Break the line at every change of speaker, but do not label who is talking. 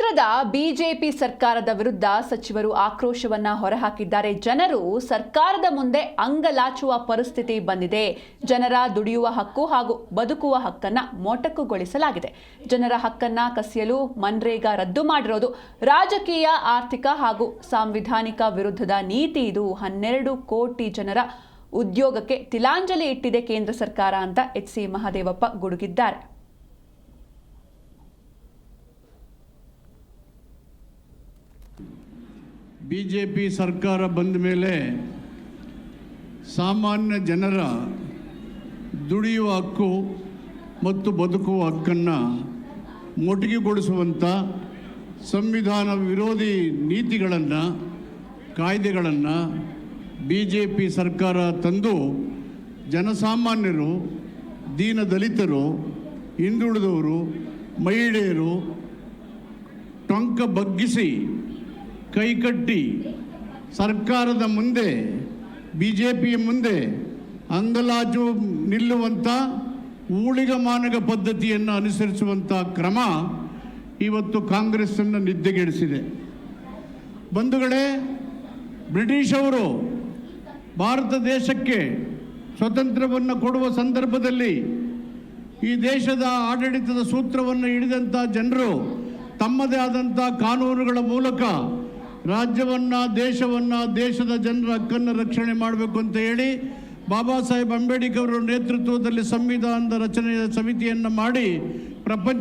ಕೇಂದ್ರದ ಬಿಜೆಪಿ ಸರ್ಕಾರದ ವಿರುದ್ಧ ಸಚಿವರು ಆಕ್ರೋಶವನ್ನ ಹೊರಹಾಕಿದ್ದಾರೆ. ಜನರು ಸರ್ಕಾರದ ಮುಂದೆ ಅಂಗಲಾಚುವ ಪರಿಸ್ಥಿತಿ ಬಂದಿದೆ. ಜನರ ದುಡಿಯುವ ಹಕ್ಕು ಹಾಗೂ ಬದುಕುವ ಹಕ್ಕನ್ನ ಮೊಟಕುಗೊಳಿಸಲಾಗಿದೆ. ಜನರ ಹಕ್ಕನ್ನ ಕಸಿಯಲು ಮನ್ರೇಗಾ ರದ್ದು ಮಾಡಿರೋದು ರಾಜಕೀಯ, ಆರ್ಥಿಕ ಹಾಗೂ ಸಾಂವಿಧಾನಿಕ ವಿರುದ್ಧದ ನೀತಿ. ಇದು 12 ಕೋಟಿ ಜನರ ಉದ್ಯೋಗಕ್ಕೆ ತಿಲಾಂಜಲಿ ಇಟ್ಟಿದೆ ಕೇಂದ್ರ ಸರ್ಕಾರ ಅಂತ ಎಚ್.ಸಿ. ಮಹದೇವಪ್ಪ ಗುಡುಗಿದ್ದಾರೆ.
ಬಿಜೆಪಿ ಸರ್ಕಾರ ಬಂದ ಮೇಲೆ ಸಾಮಾನ್ಯ ಜನರ ದುಡಿಯುವ ಹಕ್ಕು ಮತ್ತು ಬದುಕುವ ಹಕ್ಕನ್ನು ಮೊಟಕುಗೊಳಿಸುವಂಥ ಸಂವಿಧಾನ ವಿರೋಧಿ ನೀತಿಗಳನ್ನು, ಕಾಯ್ದೆಗಳನ್ನು ಬಿಜೆಪಿ ಸರ್ಕಾರ ತಂದು ಜನಸಾಮಾನ್ಯರು, ದೀನದಲಿತರು, ಹಿಂದುಳಿದವರು, ಮಹಿಳೆಯರು ಟೊಂಕ ಬಗ್ಗಿಸಿ ಕೈಕಟ್ಟಿ ಸರ್ಕಾರದ ಮುಂದೆ, ಬಿಜೆಪಿಯ ಮುಂದೆ ಅಂಗಲಾಚು ನಿಲ್ಲುವಂಥ ಊಳಿಗಮಾನಗ ಪದ್ಧತಿಯನ್ನು ಅನುಸರಿಸುವಂಥ ಕ್ರಮ ಇವತ್ತು ಕಾಂಗ್ರೆಸ್ಸನ್ನು ನಿದ್ದೆಗೆಡಿಸಿದೆ. ಬಂಧುಗಳೇ, ಬ್ರಿಟಿಷ್ ಅವರು ಭಾರತ ದೇಶಕ್ಕೆ ಸ್ವತಂತ್ರವನ್ನು ಕೊಡುವ ಸಂದರ್ಭದಲ್ಲಿ ಈ ದೇಶದ ಆಡಳಿತದ ಸೂತ್ರವನ್ನು ಹಿಡಿದಂಥ ಜನರು ತಮ್ಮದೇ ಆದಂಥ ಕಾನೂನುಗಳ ಮೂಲಕ ರಾಜ್ಯವನ್ನು, ದೇಶವನ್ನು, ದೇಶದ ಜನರ ಹಕ್ಕನ್ನು ರಕ್ಷಣೆ ಮಾಡಬೇಕು ಅಂತ ಹೇಳಿ ಬಾಬಾ ಸಾಹೇಬ್ ಅಂಬೇಡ್ಕರ್ ಅವರ ನೇತೃತ್ವದಲ್ಲಿ ಸಂವಿಧಾನದ ರಚನೆಯ ಸಮಿತಿಯನ್ನು ಮಾಡಿ ಪ್ರಪಂಚ